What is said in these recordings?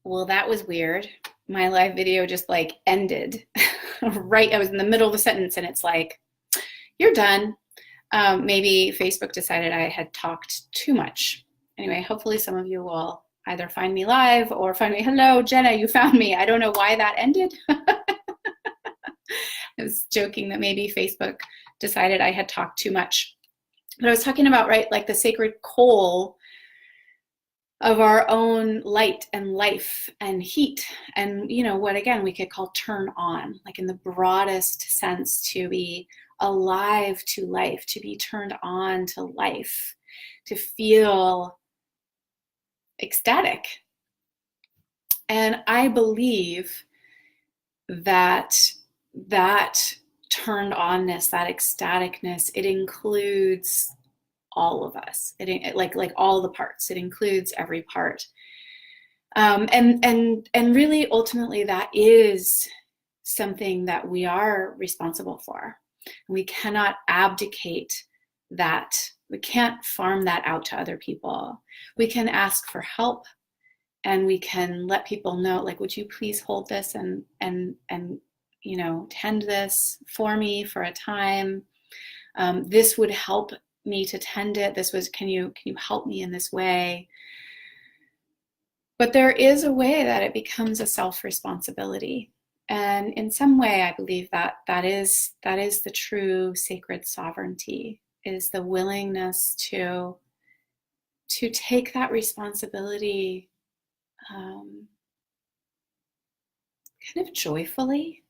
Well, that was weird. My live video just like ended right. I was in the middle of the sentence and it's like, you're done. Maybe Facebook decided I had talked too much. Anyway, hopefully some of you will either find me live or find me. Hello, Jenna, you found me. I don't know why that ended. I was joking that maybe Facebook decided I had talked too much. But I was talking about, right, like the sacred coal of our own light and life and heat, and what again we could call turn on, like in the broadest sense, to be alive to life, to be turned on to life, to feel ecstatic. And I believe that turned onness, that ecstaticness, it includes all of us. It like all the parts. It includes every part. And really, ultimately, that is something that we are responsible for. We cannot abdicate that. We can't farm that out to other people. We can ask for help, and we can let people know, like, would you please hold this and tend this for me for a time. This would help me to tend it. Can you help me in this way? But there is a way that it becomes a self-responsibility. And in some way, I believe that is the true sacred sovereignty, is the willingness to take that responsibility kind of joyfully.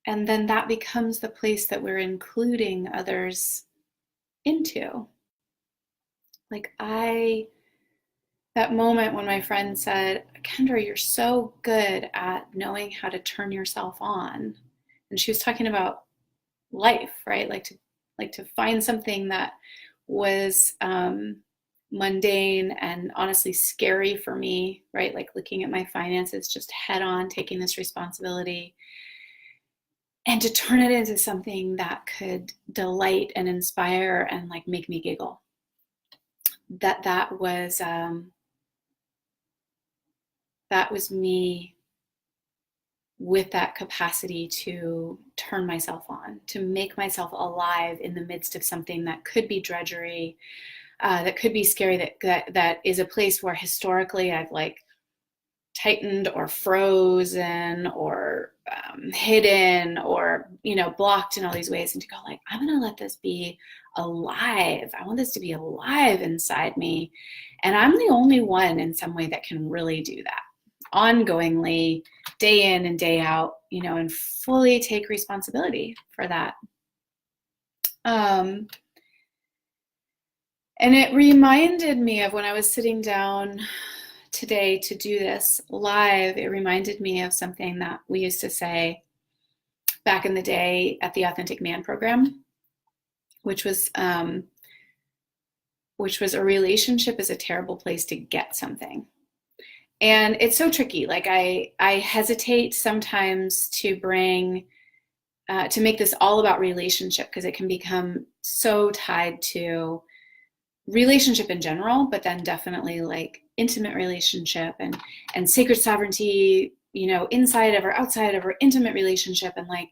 And then that becomes the place that we're including others into. Like that moment when my friend said, Kendra, you're so good at knowing how to turn yourself on. And she was talking about life, right? Like to find something that was mundane and honestly scary for me, right? Like looking at my finances just head on, taking this responsibility, and to turn it into something that could delight and inspire and like make me giggle. That was me with that capacity to turn myself on, to make myself alive in the midst of something that could be drudgery, that could be scary, that is a place where historically I've like tightened or frozen or hidden or blocked in all these ways, and to go like, I'm gonna let this be alive. I want this to be alive inside me, and I'm the only one in some way that can really do that ongoingly, day in and day out, and fully take responsibility for that. And it reminded me of when I was sitting down today to do this live, it reminded me of something that we used to say back in the day at the Authentic Man program, which was a relationship is a terrible place to get something. And it's so tricky. Like I hesitate sometimes to make this all about relationship, because it can become so tied to relationship in general, but then definitely like intimate relationship and sacred sovereignty, inside of or outside of our intimate relationship. And like,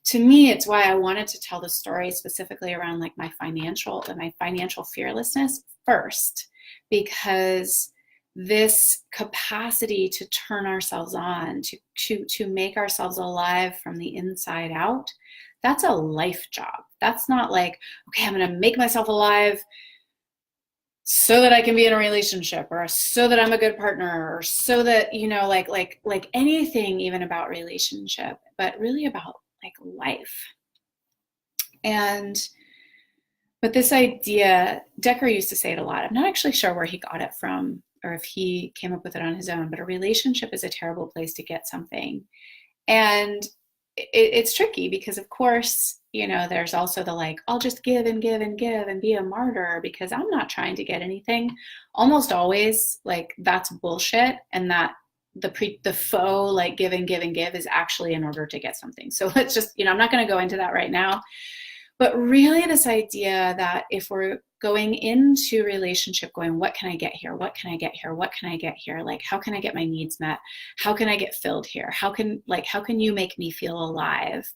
to me, it's why I wanted to tell the story specifically around like my financial fearlessness first, because this capacity to turn ourselves on, to make ourselves alive from the inside out, that's a life job. That's not like, okay, I'm going to make myself alive so that I can be in a relationship, or so that I'm a good partner, or so that, like anything even about relationship, but really about like life. But this idea, Decker used to say it a lot. I'm not actually sure where he got it from or if he came up with it on his own, but a relationship is a terrible place to get something. And it's tricky because, of course, there's also the like, I'll just give and give and give and be a martyr because I'm not trying to get anything. Almost always, like, that's bullshit, and that the faux like give and give and give is actually in order to get something. So let's just, I'm not going to go into that right now. But really this idea that if we're going into relationship going, what can I get here? What can I get here? What can I get here? Like, how can I get my needs met? How can I get filled here? How can you make me feel alive?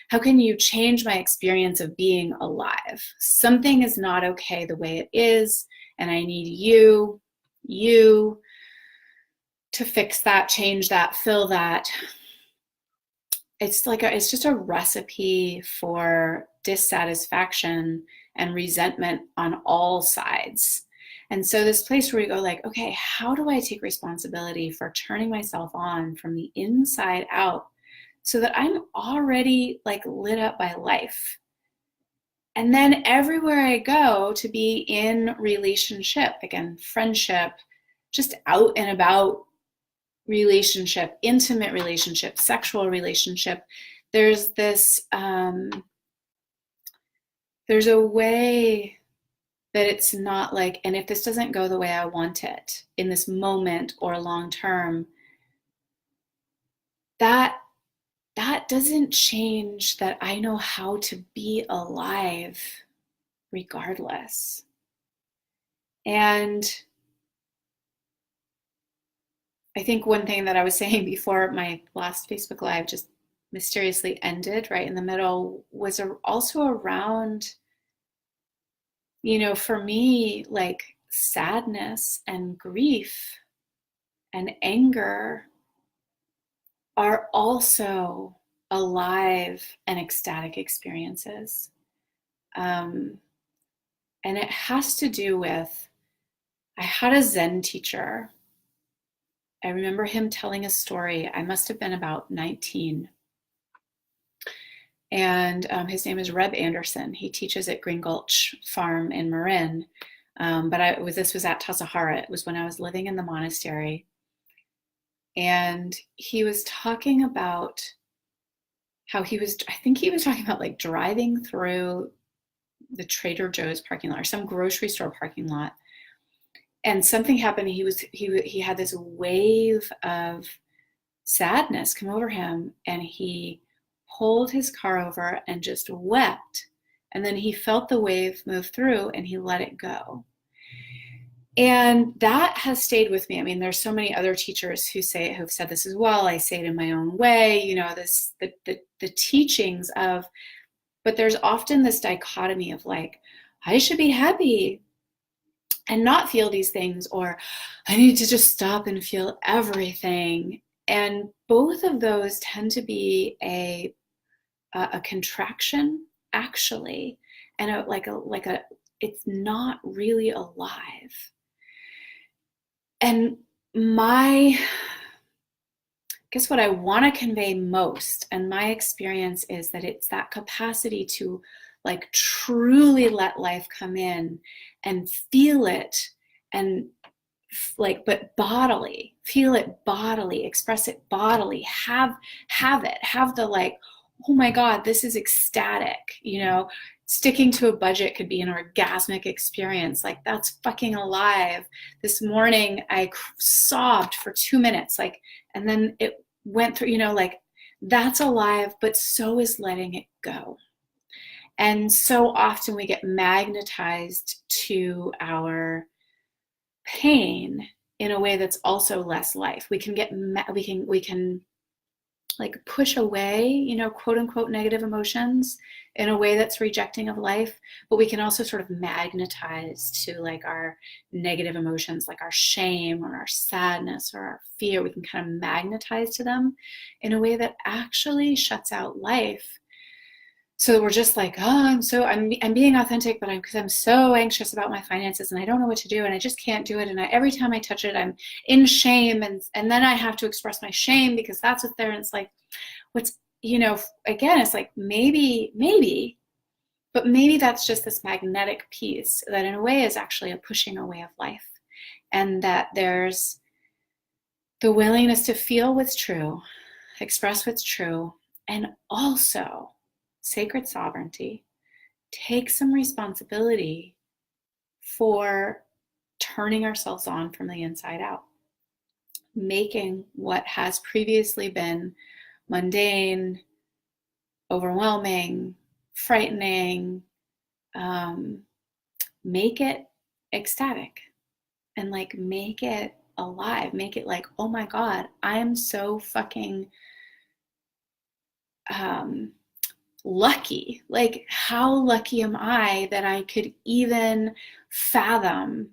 How can you change my experience of being alive? Something is not okay the way it is, and I need you to fix that, change that, fill that. It's just a recipe for dissatisfaction and resentment on all sides. And so this place where we go like, okay, how do I take responsibility for turning myself on from the inside out so that I'm already like lit up by life? And then everywhere I go to be in relationship, again, friendship, just out and about relationship, intimate relationship, sexual relationship, there's this, there's a way that it's not like, and if this doesn't go the way I want it in this moment or long term, that doesn't change that I know how to be alive regardless. And I think one thing that I was saying before my last Facebook Live just mysteriously ended right in the middle was also around, for me, like sadness and grief and anger are also alive and ecstatic experiences. And it has to do with, I had a Zen teacher. I remember him telling a story. I must have been about 19. And his name is Reb Anderson. He teaches at Green Gulch Farm in Marin. But this was at Tassajara. It was when I was living in the monastery. And he was talking about how I think he was talking about like driving through the Trader Joe's parking lot or some grocery store parking lot. And something happened. He had this wave of sadness come over him, and he pulled his car over and just wept. And then he felt the wave move through and he let it go. And that has stayed with me. I mean, there's so many other teachers who've said this as well. I say it in my own way, the teachings of, but there's often this dichotomy of like, I should be happy and not feel these things, or I need to just stop and feel everything. And both of those tend to be a contraction, actually, and it's not really alive. And I guess what I want to convey most, and my experience is that it's that capacity to like truly let life come in and feel it, and like, but bodily, feel it bodily, express it bodily, have the like, oh my God, this is ecstatic, sticking to a budget could be an orgasmic experience. Like, that's fucking alive. This morning I sobbed for 2 minutes, like, and then it went through, like, that's alive, but so is letting it go. And so often we get magnetized to our pain in a way that's also less life. We can like push away, quote unquote negative emotions in a way that's rejecting of life, but we can also sort of magnetize to like our negative emotions, like our shame or our sadness or our fear. We can kind of magnetize to them in a way that actually shuts out life. So we're just like, oh, I'm being authentic, but because I'm so anxious about my finances and I don't know what to do and I just can't do it. And every time I touch it, I'm in shame. And then I have to express my shame because that's what's there. And it's like, again, it's like maybe, but maybe that's just this magnetic piece that in a way is actually a pushing away of life. And that there's the willingness to feel what's true, express what's true, and also sacred sovereignty, take some responsibility for turning ourselves on from the inside out, making what has previously been mundane, overwhelming, frightening, make it ecstatic and like make it alive. Make it like, oh my God, I am so fucking lucky. Like, how lucky am I that I could even fathom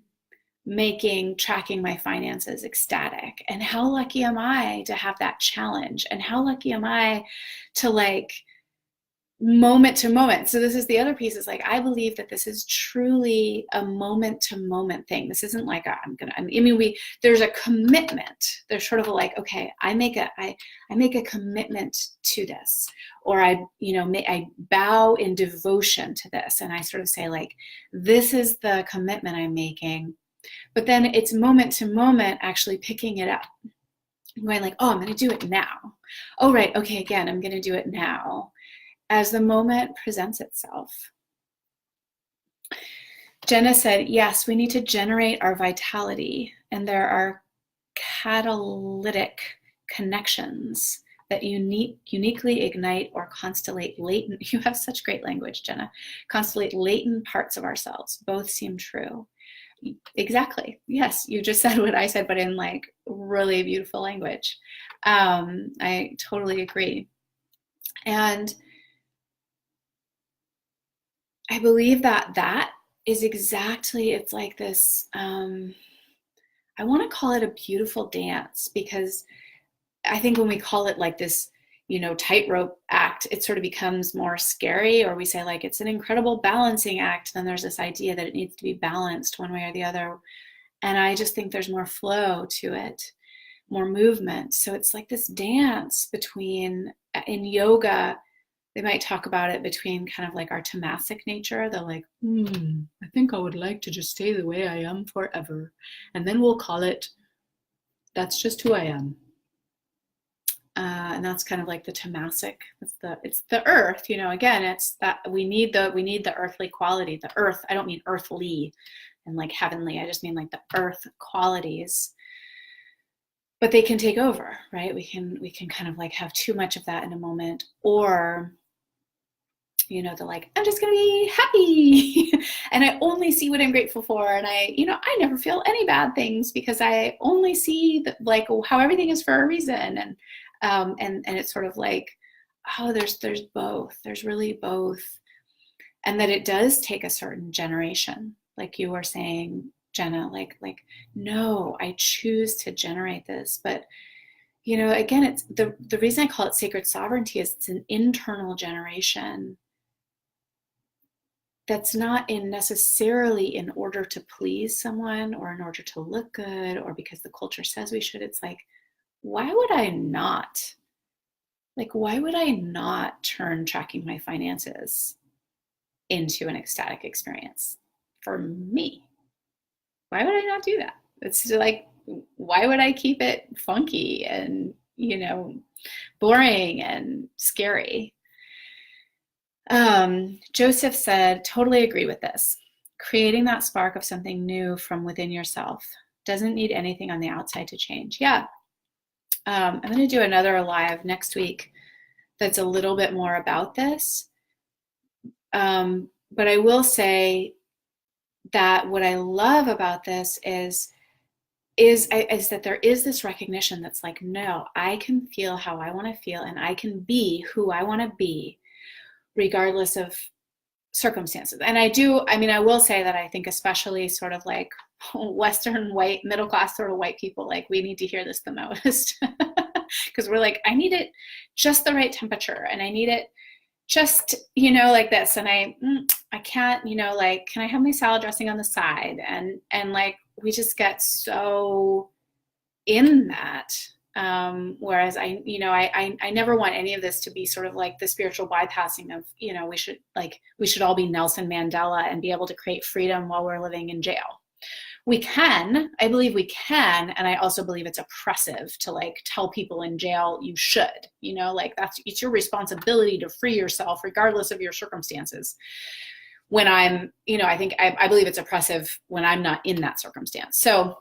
tracking my finances ecstatic? And how lucky am I to have that challenge? And how lucky am I to like moment to moment? So this is the other piece, is like, I believe that this is truly a moment to moment thing. This isn't like there's a commitment. There's sort of a like, okay, I make a commitment to this, or I bow in devotion to this. And I sort of say like, this is the commitment I'm making. But then it's moment to moment actually picking it up. I'm going like, oh, I'm going to do it now. Oh, right. Okay. Again, I'm going to do it now, as the moment presents itself. Jenna said, yes, we need to generate our vitality, and there are catalytic connections that uniquely ignite or constellate latent, you have such great language, Jenna, constellate latent parts of ourselves. Both seem true. Exactly. Yes, you just said what I said, but in like really beautiful language. I totally agree. And I believe that is exactly, it's like this, I want to call it a beautiful dance, because I think when we call it like this, tightrope act, it sort of becomes more scary, or we say like it's an incredible balancing act. Then there's this idea that it needs to be balanced one way or the other. And I just think there's more flow to it, more movement. So it's like this dance between, in yoga, they might talk about it between kind of like our tamasic nature, the like, I think I would like to just stay the way I am forever. And then we'll call it, that's just who I am. And that's kind of like the tamasic. It's the earth, again, it's that we need the earthly quality. The earth, I don't mean earthly and like heavenly, I just mean like the earth qualities. But they can take over, right? We can kind of like have too much of that in a moment, or they're like, I'm just gonna be happy and I only see what I'm grateful for, and I never feel any bad things because I only see like how everything is for a reason. And it's sort of like, oh, there's both. There's really both. And that it does take a certain generation, like you were saying, Jenna, like no, I choose to generate this. But again, it's the reason I call it sacred sovereignty is it's an internal generation that's not necessarily in order to please someone or in order to look good or because the culture says we should. It's like, why would I not turn tracking my finances into an ecstatic experience for me? Why would I not do that? It's like, why would I keep it funky and, boring and scary? Joseph said, totally agree with this. Creating that spark of something new from within yourself doesn't need anything on the outside to change. Yeah. I'm going to do another live next week that's a little bit more about this. But I will say that what I love about this is that there is this recognition that's like, no, I can feel how I want to feel, and I can be who I want to be regardless of circumstances. And I will say that I think especially sort of like Western white, middle class sort of white people, like we need to hear this the most because we're like, I need it just the right temperature, and I need it just, like this. And I can't, like, can I have my salad dressing on the side? And like, we just get so in that. Whereas I never want any of this to be sort of like the spiritual bypassing of, we should all be Nelson Mandela and be able to create freedom while we're living in jail. I believe we can. And I also believe it's oppressive to like tell people in jail, you should, it's your responsibility to free yourself regardless of your circumstances. When I believe it's oppressive when I'm not in that circumstance. So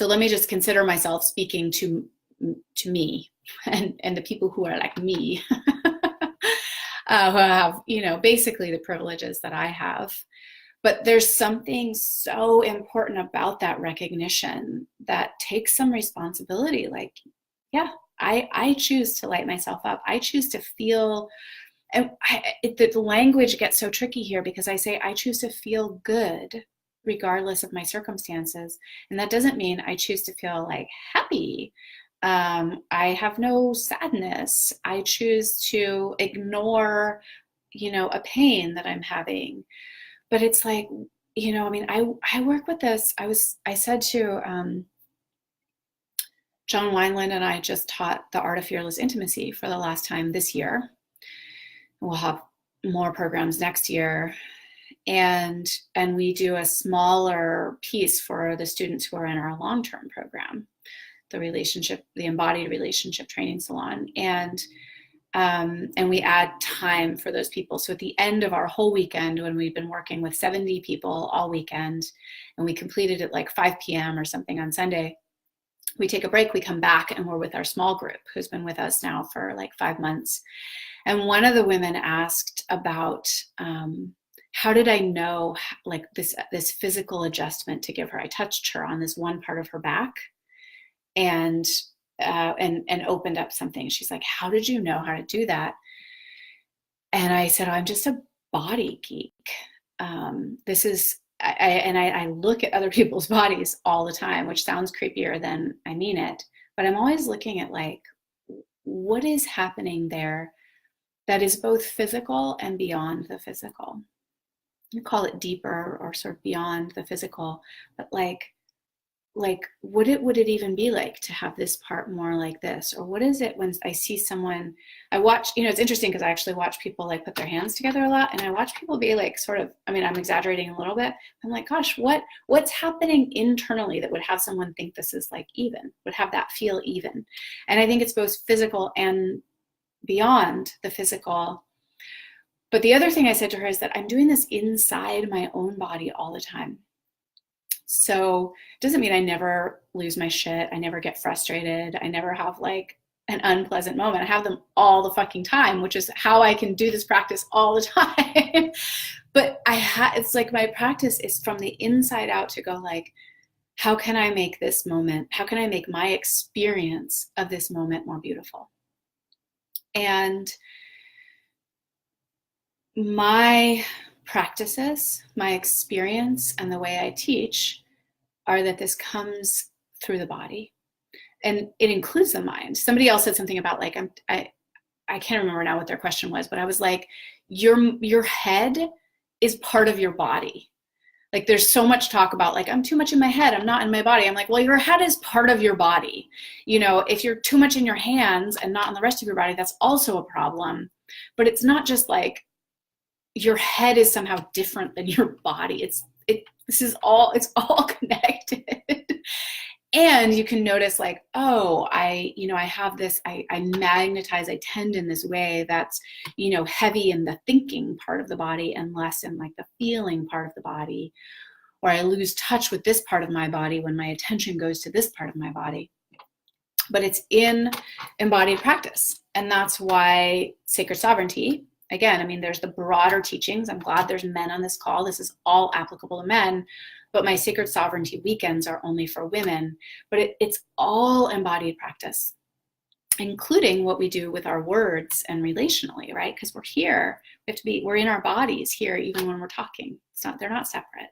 let me just consider myself speaking to me and the people who are like me. who have, basically the privileges that I have. But there's something so important about that recognition that takes some responsibility. Like, yeah, I choose to light myself up. I choose to feel, and the language gets so tricky here because I say I choose to feel good regardless of my circumstances. And that doesn't mean I choose to feel like happy. I have no sadness. I choose to ignore, a pain that I'm having. But it's like, I work with this. I said to John Wineland, and I just taught the Art of Fearless Intimacy for the last time this year. We'll have more programs next year. And we do a smaller piece for the students who are in our long-term program, the embodied relationship training salon. And we add time for those people. So at the end of our whole weekend, when we've been working with 70 people all weekend, and we completed at like 5 p.m. or something on Sunday, we take a break, we come back, and we're with our small group who's been with us now for like 5 months. And one of the women asked about how did I know like this physical adjustment to give her. I touched her on this one part of her back and opened up something. She's like, how did you know how to do that? And I said, I'm just a body geek. I look at other people's bodies all the time, which sounds creepier than I mean it, but I'm always looking at like, what is happening there that is both physical and beyond the physical. You call it deeper or sort of beyond the physical, but like would it even be like to have this part more like this? Or what is it when I see someone, I watch, it's interesting because I actually watch people like put their hands together a lot, and I watch people be like sort of, I'm exaggerating a little bit. I'm like, gosh, what's happening internally that would have someone think this is like even, would have that feel even? And I think it's both physical and beyond the physical. But the other thing I said to her is that I'm doing this inside my own body all the time. So it doesn't mean I never lose my shit. I never get frustrated. I never have like an unpleasant moment. I have them all the fucking time, which is how I can do this practice all the time. But it's like my practice is from the inside out to go like, how can I make this moment, how can I make my experience of this moment more beautiful? And my practices, my experience, and the way I teach are that this comes through the body, and it includes the mind. Somebody else said something about like, I can't remember now what their question was, but I was like, your head is part of your body. Like there's so much talk about like, I'm too much in my head, I'm not in my body. I'm like, well, your head is part of your body. If you're too much in your hands and not in the rest of your body, that's also a problem. But it's not just like your head is somehow different than your body. It's all connected. And you can notice like, oh, I have this, I magnetize, I tend in this way that's, heavy in the thinking part of the body and less in like the feeling part of the body. Or I lose touch with this part of my body when my attention goes to this part of my body. But it's in embodied practice. And that's why sacred sovereignty, again, there's the broader teachings. I'm glad there's men on this call. This is all applicable to men. But my sacred sovereignty weekends are only for women. But it's all embodied practice, including what we do with our words and relationally, right? Because we're here. We're in our bodies here, even when we're talking. They're not separate.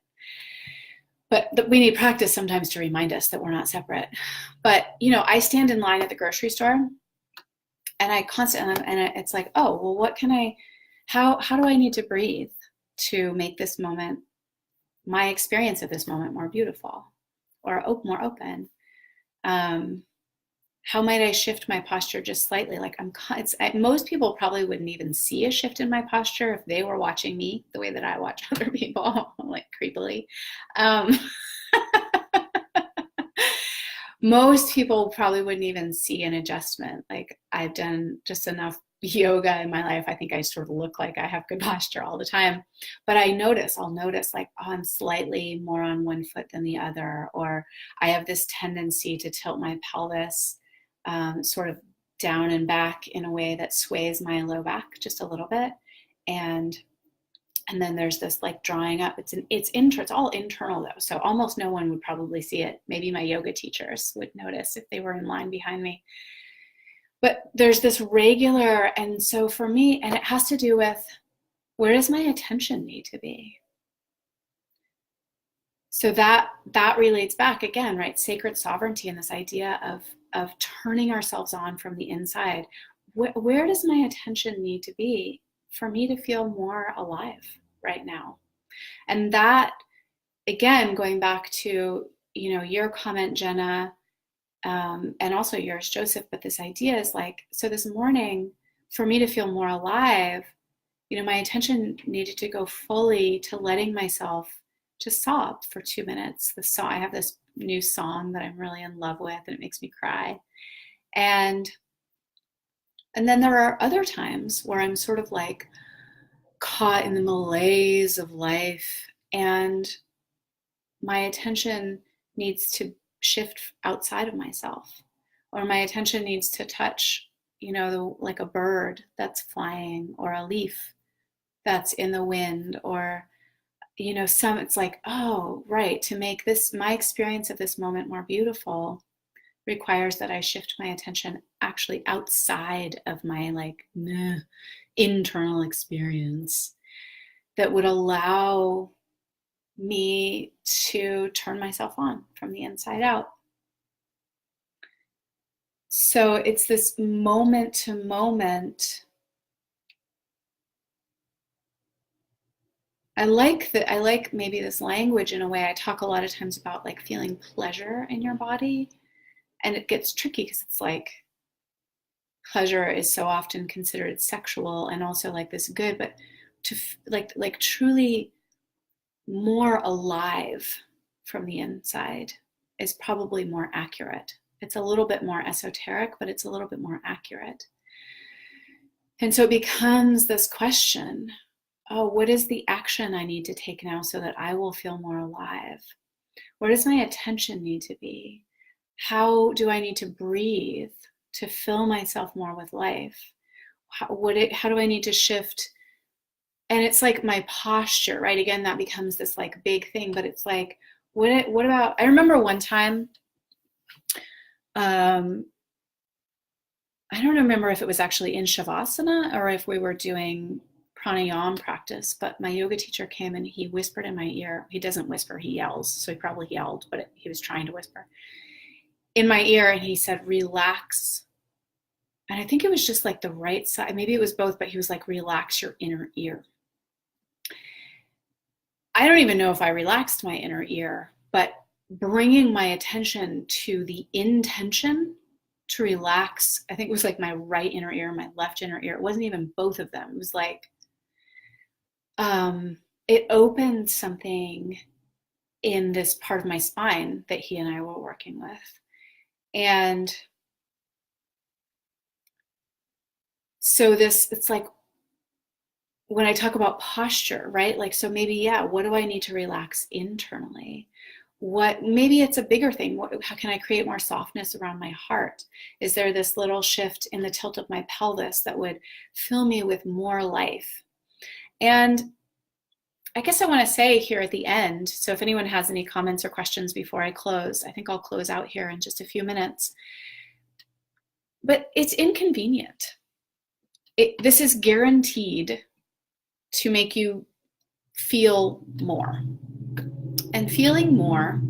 But we need practice sometimes to remind us that we're not separate. But, I stand in line at the grocery store, and I constantly, and it's like, oh, well, how do I need to breathe to make this moment, my experience of this moment, more beautiful or more open? How might I shift my posture just slightly? Like most people probably wouldn't even see a shift in my posture if they were watching me the way that I watch other people, like creepily. Most people probably wouldn't even see an adjustment. Like I've done just enough yoga in my life. I think I sort of look like I have good posture all the time, but I'll notice like, oh, I'm slightly more on one foot than the other, or I have this tendency to tilt my pelvis sort of down and back in a way that sways my low back just a little bit. and then there's this like drawing up. It's all internal though, so almost no one would probably see it. Maybe my yoga teachers would notice if they were in line behind me. But there's this regular, and so for me, and it has to do with, where does my attention need to be? So that relates back again, right? Sacred sovereignty and this idea of turning ourselves on from the inside. Where does my attention need to be for me to feel more alive right now? And that, again, going back to, your comment, Jenna, and also yours, Joseph, but this idea is like, so this morning, for me to feel more alive, my attention needed to go fully to letting myself just sob for 2 minutes. I have this new song that I'm really in love with, and it makes me cry. And then there are other times where I'm sort of like caught in the malaise of life, and my attention needs to shift outside of myself, or my attention needs to touch, like a bird that's flying, or a leaf that's in the wind, or, it's like, oh, right, to make my experience of this moment more beautiful requires that I shift my attention actually outside of my like internal experience that would allow me to turn myself on from the inside out. So it's this moment to moment. I like maybe this language in a way. I talk a lot of times about like feeling pleasure in your body, and it gets tricky because it's like pleasure is so often considered sexual and also like this good, but to like truly more alive from the inside is probably more accurate. It's a little bit more esoteric, but it's a little bit more accurate. And so it becomes this question, oh, what is the action I need to take now so that I will feel more alive? Where does my attention need to be? How do I need to breathe to fill myself more with life? How do I need to shift? And it's like my posture, right? Again, that becomes this like big thing, but it's like, what about, I remember one time, I don't remember if it was actually in Shavasana or if we were doing pranayama practice, but my yoga teacher came and he whispered in my ear. He doesn't whisper, he yells. So he probably yelled, but he was trying to whisper in my ear, and he said, relax. And I think it was just like the right side. Maybe it was both, but he was like, relax your inner ear. I don't even know if I relaxed my inner ear, but bringing my attention to the intention to relax, I think it was like my right inner ear, my left inner ear. It wasn't even both of them. It was like, it opened something in this part of my spine that he and I were working with. And so it's like, when I talk about posture, right? Like, so maybe, yeah, what do I need to relax internally? Maybe it's a bigger thing. How can I create more softness around my heart? Is there this little shift in the tilt of my pelvis that would fill me with more life? And I guess I want to say here at the end, so if anyone has any comments or questions before I close, I think I'll close out here in just a few minutes. But it's inconvenient. This is guaranteed to make you feel more. And feeling more,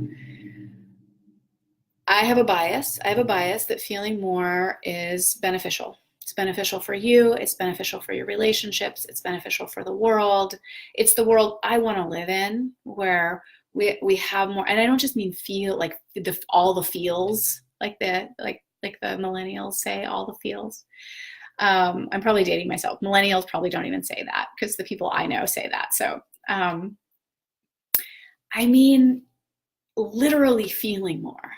I have a bias that feeling more is beneficial. It's beneficial for you, it's beneficial for your relationships, it's beneficial for the world. It's the world I want to live in, where we have more, and I don't just mean feel like all the feels, like the millennials say, all the feels. I'm probably dating myself. Millennials probably don't even say that, because the people I know say that. So I mean literally feeling more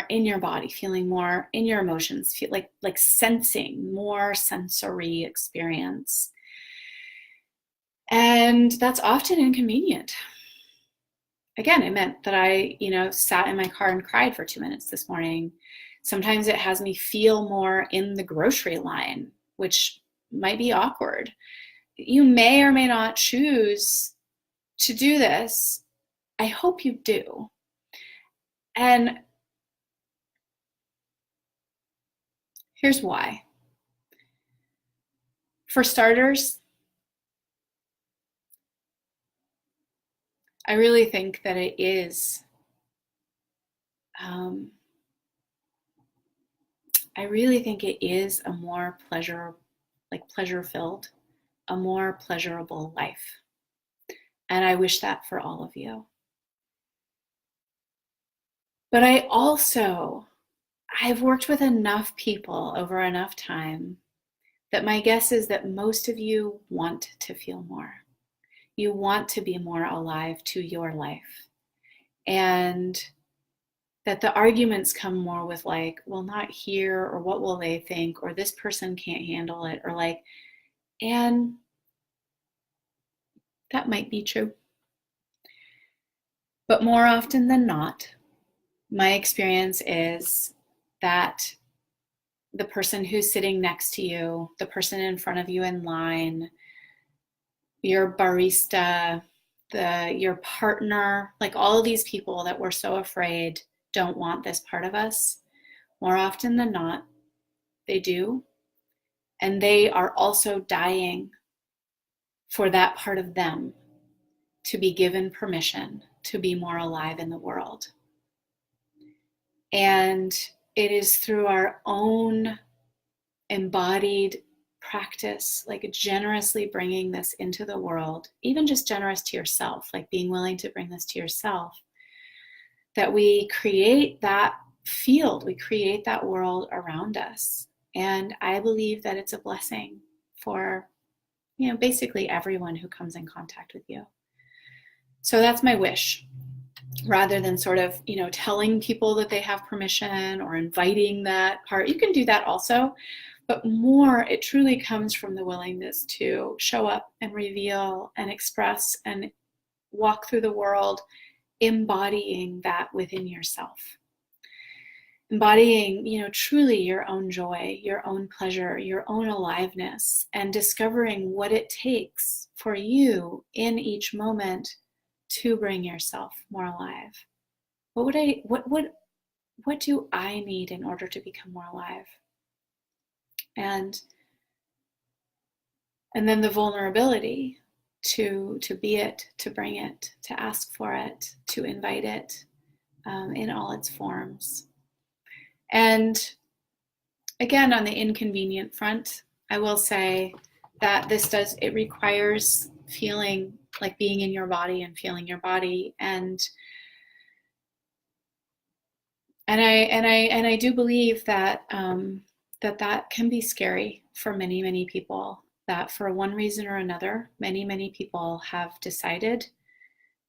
in your body, feeling more in your emotions, feel like sensing more sensory experience. And that's often inconvenient. Again, it meant that I, sat in my car and cried for 2 minutes this morning. Sometimes it has me feel more in the grocery line, which might be awkward. you may or may not choose to do this. I hope you do. And here's why. For starters, I really think that it is, I really think it is a more pleasure-filled, a more pleasurable life. And I wish that for all of you. But I've worked with enough people over enough time that my guess is that most of you want to feel more. You want to be more alive to your life. And that the arguments come more with like, well, not here, or what will they think, or this person can't handle it, or like, and that might be true. But more often than not, my experience is that the person who's sitting next to you, the person in front of you in line, your barista, your partner, like all of these people that we're so afraid don't want this part of us, more often than not, they do. And they are also dying for that part of them to be given permission to be more alive in the world. And it is through our own embodied practice, like generously bringing this into the world, even just generous to yourself, like being willing to bring this to yourself, that we create that field, we create that world around us. And I believe that it's a blessing for, basically everyone who comes in contact with you. So that's my wish. Rather than sort of, telling people that they have permission or inviting that part. You can do that also, but more, it truly comes from the willingness to show up and reveal and express and walk through the world, embodying that within yourself. Embodying, truly your own joy, your own pleasure, your own aliveness, and discovering what it takes for you in each moment to bring yourself more alive. What do I need in order to become more alive? And then the vulnerability to be it, to bring it, to ask for it, to invite it in all its forms. And again, on the inconvenient front, I will say that it requires feeling like being in your body and feeling your body, and I do believe that that can be scary for many people, that for one reason or another, many people have decided,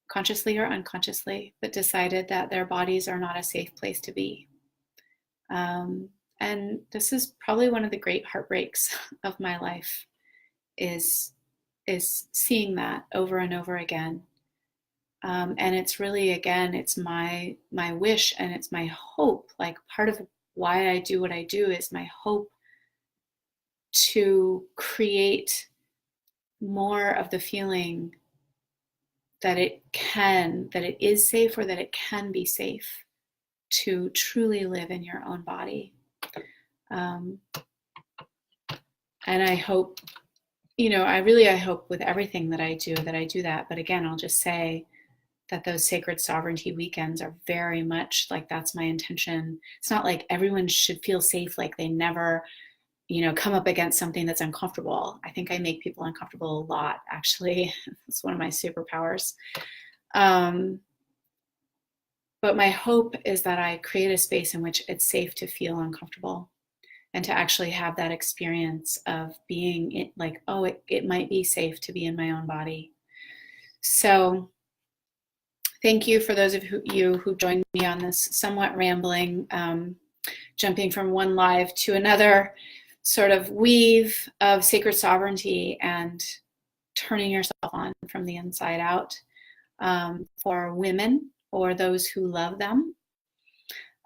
consciously or unconsciously, but decided that their bodies are not a safe place to be. And this is probably one of the great heartbreaks of my life, is seeing that over and over again. And it's really, again, it's my wish and it's my hope, like part of why I do what I do is my hope to create more of the feeling that it is safe, or that it can be safe to truly live in your own body. And I hope, I hope with everything that I do that. But again, I'll just say that those sacred sovereignty weekends are very much like, that's my intention. It's not like everyone should feel safe, like they never, come up against something that's uncomfortable. I think I make people uncomfortable a lot, actually. It's one of my superpowers. But my hope is that I create a space in which it's safe to feel uncomfortable, and to actually have that experience of being like, oh, it might be safe to be in my own body. So thank you for those of you who joined me on this somewhat rambling, jumping from one live to another sort of weave of sacred sovereignty and turning yourself on from the inside out, for women or those who love them.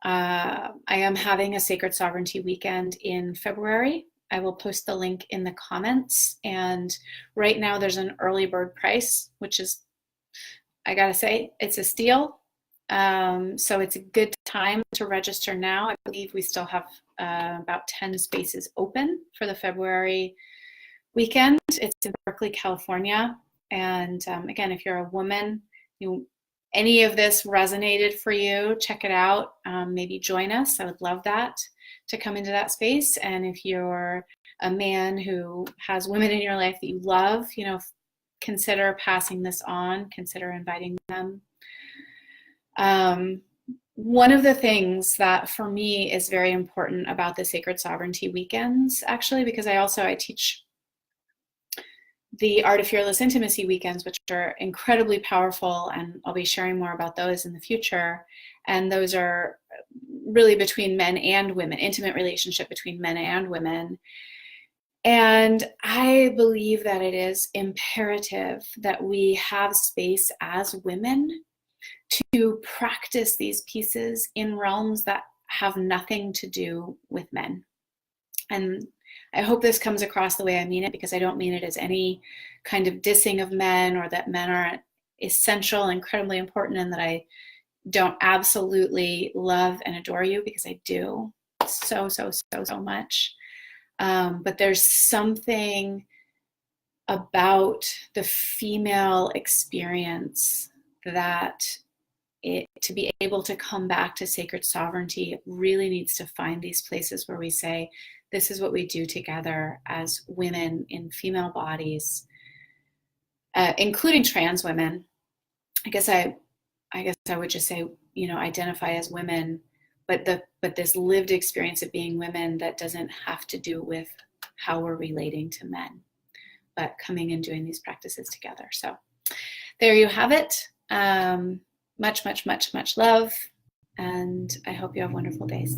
I am having a Sacred Sovereignty weekend in February. I will post the link in the comments. And right now there's an early bird price, which is, I gotta say, it's a steal. So it's a good time to register now. I believe we still have about 10 spaces open for the February weekend. It's in Berkeley, California. And again, if you're a woman, any of this resonated for you, check it out. Maybe join us. I would love that, to come into that space. And if you're a man who has women in your life that you love, consider passing this on, consider inviting them. One of the things that for me is very important about the Sacred Sovereignty weekends, actually, because I teach the Art of Fearless Intimacy weekends, which are incredibly powerful, and I'll be sharing more about those in the future. And those are really between men and women, intimate relationship between men and women. And I believe that it is imperative that we have space as women to practice these pieces in realms that have nothing to do with men. And I hope this comes across the way I mean it, because I don't mean it as any kind of dissing of men, or that men aren't essential, incredibly important, and that I don't absolutely love and adore you, because I do so much. But there's something about the female experience that to be able to come back to sacred sovereignty, it really needs to find these places where we say, this is what we do together as women in female bodies, including trans women. I guess I would just say, identify as women, but this lived experience of being women that doesn't have to do with how we're relating to men, but coming and doing these practices together. So there you have it. Much love, and I hope you have wonderful days.